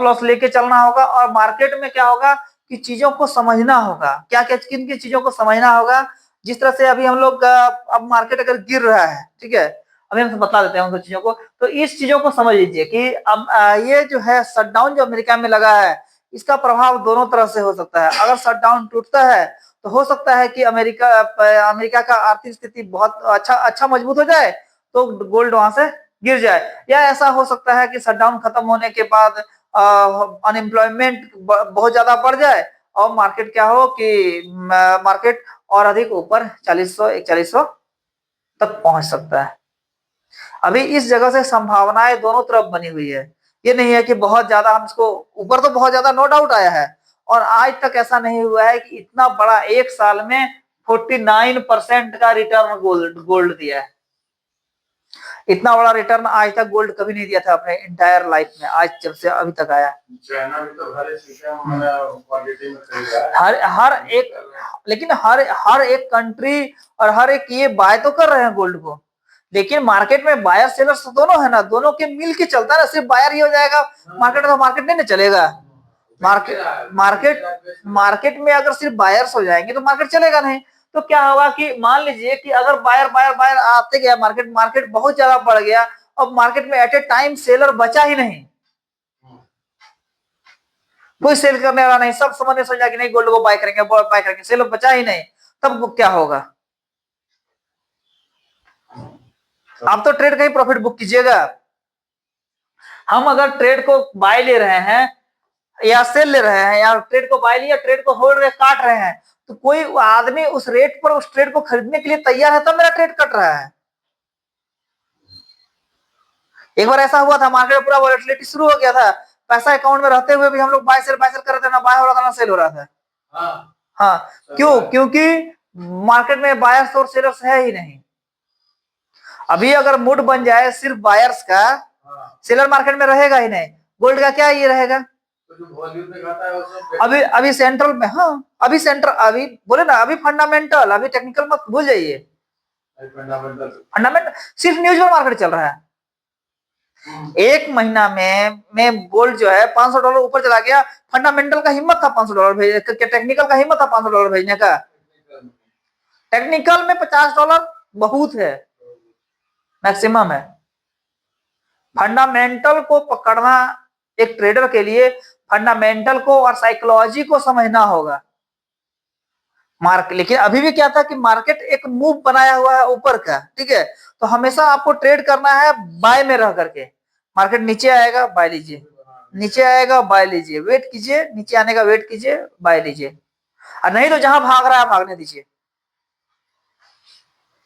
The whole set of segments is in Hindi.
लॉस लेके चलना होगा और मार्केट में क्या होगा कि चीजों को समझना होगा, क्या क्या किन किन चीजों को समझना होगा। जिस तरह से अभी हम लोग अब मार्केट अगर गिर रहा है, ठीक है, अभी हम बता देते हैं उन चीजों को। तो इस चीजों को समझ लीजिए कि अब ये जो है शटडाउन जो अमेरिका में लगा है, इसका प्रभाव दोनों तरफ से हो सकता है। अगर शटडाउन टूटता है तो हो सकता है कि अमेरिका का आर्थिक स्थिति बहुत अच्छा मजबूत हो जाए, तो गोल्ड वहां से गिर जाए। या ऐसा हो सकता है कि शटडाउन खत्म होने के बाद अनएम्प्लॉयमेंट बहुत ज्यादा बढ़ जाए और मार्केट क्या हो कि मार्केट और अधिक ऊपर 4000 4100 तक पहुंच सकता है। अभी इस जगह से संभावनाएं दोनों तरफ बनी हुई है। ये नहीं है कि बहुत ज्यादा हम इसको ऊपर तो बहुत ज्यादा नो डाउट आया है, और आज तक ऐसा नहीं हुआ है कि इतना बड़ा एक साल में 49% का रिटर्न गोल्ड दिया है। इतना बड़ा रिटर्न आज तक गोल्ड कभी नहीं दिया था अपने इंटायर लाइफ में, आज जब से अभी तक आया। चाइना भी तो हर क्वांटिटी में खरीद रहा है। हर एक, लेकिन हर एक कंट्री और हर एक ये बाय तो कर रहे हैं गोल्ड को, लेकिन मार्केट में बायर सेलर्स दोनों है ना, दोनों के मिल के चलता है ना। सिर्फ बायर ही हो जाएगा मार्केट, तो मार्केट नहीं ना चलेगा। मार्केट में अगर सिर्फ बायर्स हो जाएंगे तो मार्केट चलेगा नहीं। तो क्या होगा कि मान लीजिए कि अगर बायर बायर बायर आते गया, मार्केट बहुत ज्यादा बढ़ गया और मार्केट में एट ए टाइम सेलर बचा ही नहीं, कोई सेल करने वाला नहीं, सब समझ सोचा कि नहीं गोल्ड को बाय करेंगे, सेलर बचा ही नहीं, तब क्या होगा? आप तो ट्रेड का ही प्रॉफिट बुक कीजिएगा। हम अगर ट्रेड को बाय ले रहे हैं या सेल ले रहे हैं, या ट्रेड को बाय लिया, ट्रेड को होल्ड काट रहे हैं, तो कोई आदमी उस रेट पर उस ट्रेड को खरीदने के लिए तैयार है, तब मेरा ट्रेड कट रहा है। एक बार ऐसा हुआ था, मार्केट में पूरा वॉलेटिलिटी शुरू हो गया था, पैसा अकाउंट में रहते हुए भी हम लोग बाय सेल कर रहे थे, ना बाय हो रहा था ना सेल हो रहा था। हाँ, क्यों? क्योंकि मार्केट में बायर्स और सेलर्स है ही नहीं। अभी अगर मूड बन जाए सिर्फ बायर्स का, सेलर मार्केट में रहेगा ही नहीं, गोल्ड का क्या ये रहेगा? अभी सेंट्रल में, हाँ अभी बोले ना, अभी फंडामेंटल, अभी टेक्निकल मत भूल जाइए। फंडामेंटल सिर्फ न्यूज में मार्केट चल रहा है। एक महीना में गोल्ड जो है $500 ऊपर चला गया, फंडामेंटल का हिम्मत था $500 भेजने का, टेक्निकल का हिम्मत था $500 भेजने का। टेक्निकल में $50 बहुत है, मैक्सिमम है। फंडामेंटल को पकड़ना एक ट्रेडर के लिए, फंडामेंटल को और साइकोलॉजी को समझना होगा। लेकिन अभी भी क्या था कि मार्केट एक मूव बनाया हुआ है ऊपर का, ठीक है, तो हमेशा आपको ट्रेड करना है बाय में रह करके। मार्केट नीचे आएगा बाय लीजिए, नीचे आएगा बाय लीजिए, वेट कीजिए, नीचे आने का वेट कीजिए, बाय लीजिए, और नहीं तो जहां भाग रहा है भागने दीजिए।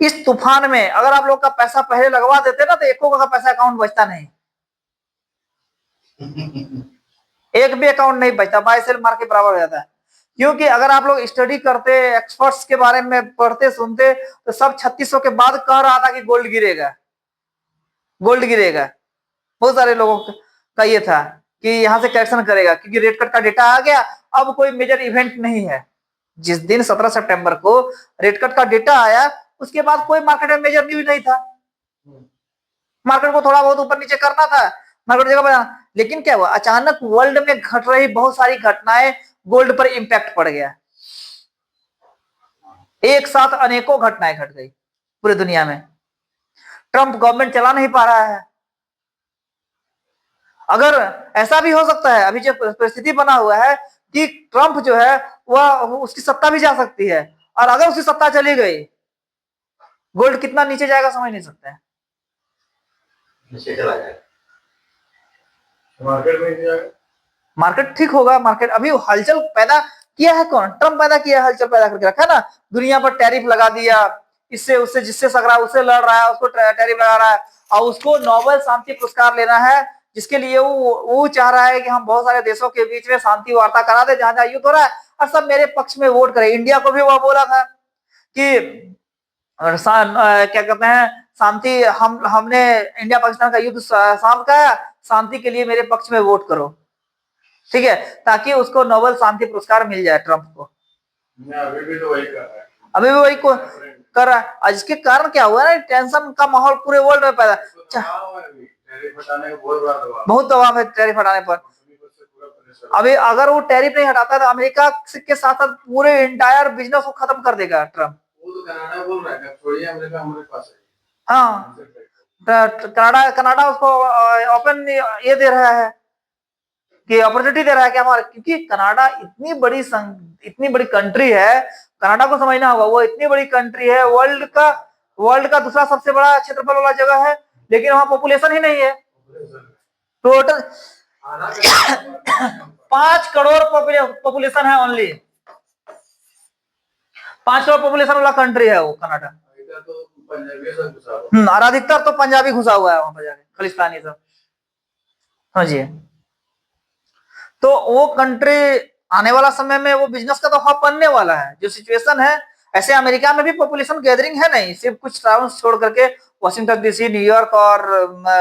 इस तूफान में अगर आप लोग का पैसा पहले लगवा देते ना, तो एको का पैसा अकाउंट बचता नहीं, एक भी अकाउंट नहीं बचता, बाय सेल मार के बराबर हो जाता है। क्योंकि अगर आप लोग स्टडी करते, एक्सपर्ट्स के बारे में पढ़ते सुनते, तो सब 3600 के बाद कह रहा था कि गोल्ड गिरेगा, गोल्ड गिरेगा। बहुत सारे लोगों का ये था कि यहां से करेक्शन करेगा, क्योंकि रेट कट का डेटा आ गया। अब कोई मेजर इवेंट नहीं है। जिस दिन 17 सितंबर को रेट कट का डेटा आया, उसके बाद कोई मार्केट में मेजर न्यूज नहीं था। मार्केट को थोड़ा बहुत ऊपर नीचे करना था, मार्केट जगह बना, लेकिन क्या हुआ, अचानक वर्ल्ड में घट रही बहुत सारी घटनाएं गोल्ड पर इंपैक्ट पड़ गया। एक साथ अनेकों घटनाएं घट गई पूरी दुनिया में। ट्रंप गवर्नमेंट चला नहीं पा रहा है। अगर ऐसा भी हो सकता है, अभी जो परिस्थिति बना हुआ है कि ट्रंप जो है वह उसकी सत्ता भी जा सकती है, और अगर उसकी सत्ता चली गई, गोल्ड कितना नीचे जाएगा समझ नहीं सकते हैं। नीचे चला जाएगा, मार्केट में जाएगा, मार्केट ठीक होगा। मार्केट अभी हलचल पैदा किया है कौन? ट्रंप पैदा किया है, हलचल पैदा करके रखा है ना, दुनिया पर टैरिफ लगा दिया, इससे उससे जिससे सक उससे लड़ रहा है, उसको टैरिफ लगा रहा है, और उसको नोबेल शांति पुरस्कार लेना है, जिसके लिए वो चाह रहा है कि हम बहुत सारे देशों के बीच में शांति वार्ता करा दे, जहां जहां युद्ध हो रहा है, और सब मेरे पक्ष में वोट करे। इंडिया को भी वह बोला था कि क्या कहते हैं, शांति, हमने इंडिया पाकिस्तान का युद्ध शांत कराया, शांति के लिए मेरे पक्ष में वोट करो, ठीक है, ताकि उसको नोबेल शांति पुरस्कार मिल जाए ट्रंप को। अभी भी तो वही कर रहा है, अभी भी वही को कर रहा है। इसके कारण क्या हुआ ना, टेंशन का माहौल पूरे वर्ल्ड में पैदा, बहुत दबाव है टैरिफ हटाने पर। अभी अगर वो टैरिफ नहीं हटाता तो अमेरिका के साथ साथ पूरे इंटायर बिजनेस को खत्म कर देगा ट्रम्प। वो तो कनाडा बोल रहा है छोड़िए अमेरिका हमारे पास हाँ, है। कनाडा कनाडा उसको ओपन ये दे रहा है कि अपॉर्चुनिटी दे रहा है कि हमारे, क्योंकि कनाडा इतनी बड़ी कंट्री है, कनाडा को समझना होगा, वो इतनी बड़ी कंट्री है, वर्ल्ड का दूसरा सबसे बड़ा क्षेत्रफल वाला जगह है, लेकिन वहां पॉपुलेशन ही नहीं है। टोटल 5 करोड़ पॉपुलेशन है, ओनली 5 करोड़ पॉपुलेशन वाला कंट्री है वो कनाडा। और अधिकतर तो पंजाबी घुसा हुआ है वहां पर जाके, खालिस्तानी सब। हाँ जी, तो वो कंट्री आने वाला समय में वो बिजनेस का तो हब बनने वाला है। जो सिचुएशन है, ऐसे अमेरिका में भी पॉपुलेशन गैदरिंग है नहीं, सिर्फ कुछ टाउन्स छोड़ करके, वाशिंगटन डीसी, न्यूयॉर्क और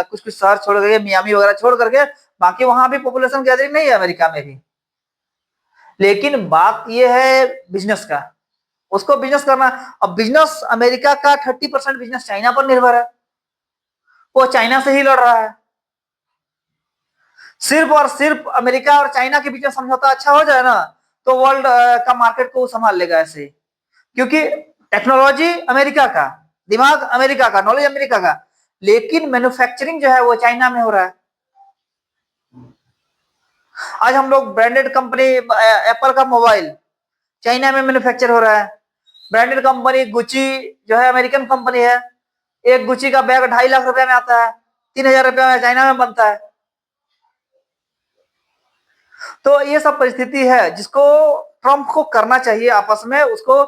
कुछ कुछ शहर छोड़ करके, मियामी वगैरह छोड़ करके, बाकी वहां भी पॉपुलेशन गैदरिंग नहीं है अमेरिका में भी। लेकिन बात यह है बिजनेस का, उसको बिजनेस करना। अब बिजनेस अमेरिका का 30% बिजनेस चाइना पर निर्भर है, वो चाइना से ही लड़ रहा है। सिर्फ और सिर्फ अमेरिका और चाइना के बीच में समझौता अच्छा हो जाए ना, तो वर्ल्ड का मार्केट को संभाल लेगा ऐसे, क्योंकि टेक्नोलॉजी अमेरिका का, दिमाग अमेरिका का, नॉलेज अमेरिका का, लेकिन मैन्युफैक्चरिंग जो है वो चाइना में हो रहा है। आज हम लोग ब्रांडेड कंपनी, एप्पल का मोबाइल चाइना में मैन्युफैक्चर हो रहा है। ब्रांडेड कंपनी गुची जो है अमेरिकन कंपनी है, एक गुची का बैग 2.5 लाख रुपए में आता है, 3,000 रुपए में चाइना में बनता है। तो ये सब परिस्थिति है जिसको ट्रम्प को करना चाहिए, आपस में उसको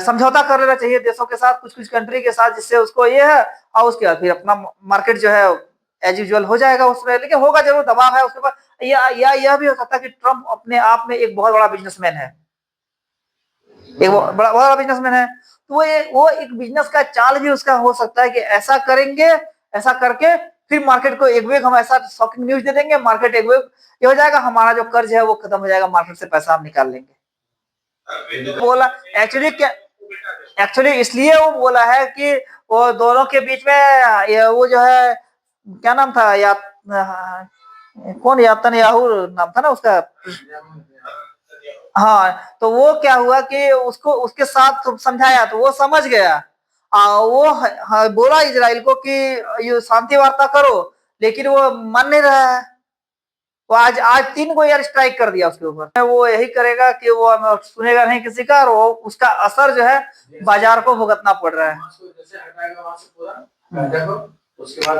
समझौता कर लेना चाहिए देशों के साथ, कुछ कुछ कंट्री के साथ, जिससे उसको ये है, और उसके बाद फिर अपना मार्केट जो है एज यूजुअल हो जाएगा उसमें। लेकिन होगा जरूर, दबाव है उसके पास। या यह भी हो सकता है कि ट्रम्प अपने आप में एक बहुत बड़ा बिजनेसमैन है, एक बहुत बड़ा बिजनेसमैन है, तो वो एक बिजनेस का चाल भी उसका हो सकता है कि ऐसा करेंगे, ऐसा करके फिर मार्केट को एक वेग हम ऐसा शॉकिंग न्यूज दे देंगे, मार्केट एक वेग ये हो जाएगा, हमारा जो कर्ज है वो खत्म हो जाएगा, मार्केट से पैसा हम निकाल लेंगे। बोला एक्चुअली इसलिए वो बोला है कि वो दोनों के बीच में वो जो है, क्या नाम था, कौन, यातन याहू नाम था ना उसका। हाँ, तो वो क्या हुआ कि उसको उसके साथ समझाया तो वो समझ गया, वो बोला इजराइल को कि ये शांति वार्ता करो, लेकिन वो मान नहीं रहा है। वो आज 3 को एयर स्ट्राइक कर दिया उसके ऊपर। वो यही करेगा कि वो सुनेगा नहीं किसी का, और वो उसका असर जो है बाजार को भुगतना पड़ रहा है। उसके बाद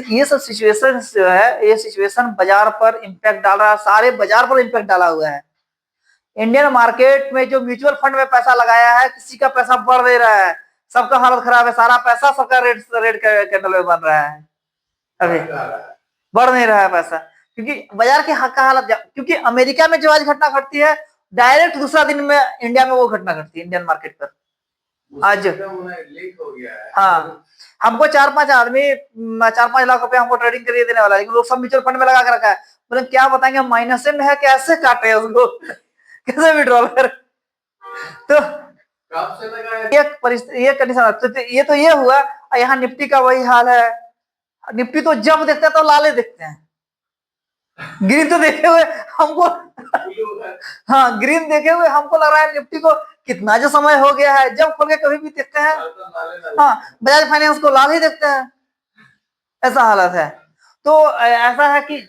ये सब सिचुएशन जो है, ये सिचुएशन बाजार पर इम्पैक्ट डाल रहा है, सारे बाजार पर इम्पैक्ट डाला हुआ है। इंडियन मार्केट में जो म्यूचुअल फंड में पैसा लगाया है, किसी का पैसा बढ़ नहीं रहा है, सबका हालत खराब है, सारा पैसा सबका रेड कैंडल में बन रहा है, अभी बढ़ नहीं रहा है पैसा, क्योंकि बाजार की का हालत, क्योंकि अमेरिका में जो आज घटना घटती है, डायरेक्ट दूसरा दिन में इंडिया में वो घटना घटती है इंडियन मार्केट पर। आज लीक हो गया है। हाँ, हमको 4-5 आदमी 4-5 लाख रुपए हमको ट्रेडिंग के लिए देने वाला है, लेकिन लोग सब म्यूचुअल फंड में लगा के रखा है। बोले क्या बताएंगे, माइनस में है, कैसे काटे उसको, कैसे विड्रॉल कर। तो ये कंडीशन, ये हुआ। यहाँ निफ्टी का वही हाल है, निफ्टी तो जब देखते हैं तो लाले देखते हैं, ग्रीन तो देखे हुए हमको हाँ, ग्रीन देखे हुए हमको लग रहा है निफ्टी को कितना जो समय हो गया है, जब खोल के कभी भी देखते हैं, हाँ, बजाज फाइनेंस को लाल ही देखते हैं, ऐसा हालत है। तो ऐसा है कि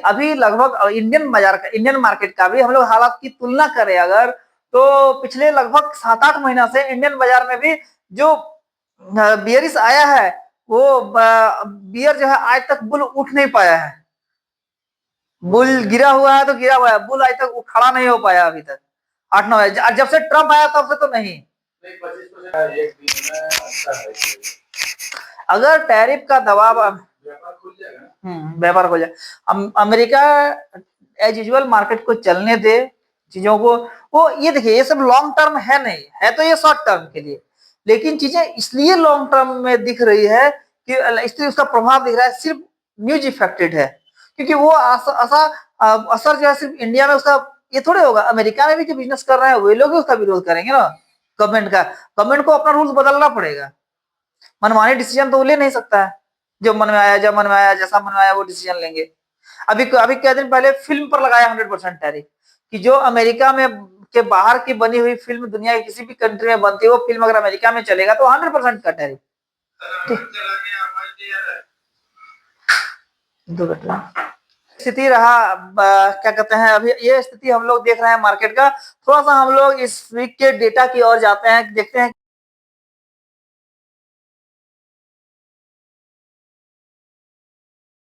अभी लगभग इंडियन मार्केट का भी हम लोग हालात की तुलना करें अगर, तो पिछले लगभग 7-8 महीना से इंडियन बाजार में भी जो बियरिश आया है, वो बियर जो है आज तक बुल उठ नहीं पाया है। बुल गिरा हुआ है तो गिरा हुआ है, बुल आज तक खड़ा नहीं हो पाया अभी तक। 8-9 जब से ट्रम्प आया तब से तो नहीं। अगर टैरिफ का दबाव, व्यापार हो जाए, अमेरिका एज यूजुअल मार्केट को चलने दे, चीजों को, वो ये देखिए ये सब लॉन्ग टर्म है नहीं है, तो ये शॉर्ट टर्म के लिए, लेकिन चीजें इसलिए लॉन्ग टर्म में दिख रही है कि इसलिए उसका प्रभाव दिख रहा है, सिर्फ न्यूज इफेक्टेड है, क्योंकि वो असर जो है सिर्फ इंडिया में उसका ये थोड़े होगा, अमेरिका में भी जो बिजनेस कर रहे हैं वे लोग भी उसका विरोध करेंगे ना, गवर्नमेंट को अपना रूल्स बदलना पड़ेगा, मनमानी डिसीजन तो वो ले नहीं सकता है। जो मन में आया, जब मन में आया, जैसा मन में आया वो डिसीजन लेंगे। अभी अभी कुछ दिन पहले फिल्म पर लगाया 100% टैरिफ कि जो अमेरिका में के बाहर की बनी हुई फिल्म दुनिया की किसी भी कंट्री में बनती है, वो फिल्म अगर अमेरिका में चलेगा तो 100% का टैरिफ। स्थिति रहा क्या कहते हैं, अभी ये स्थिति हम लोग देख रहे हैं मार्केट का। थोड़ा सा हम लोग इस वीक के डेटा की ओर जाते हैं, देखते हैं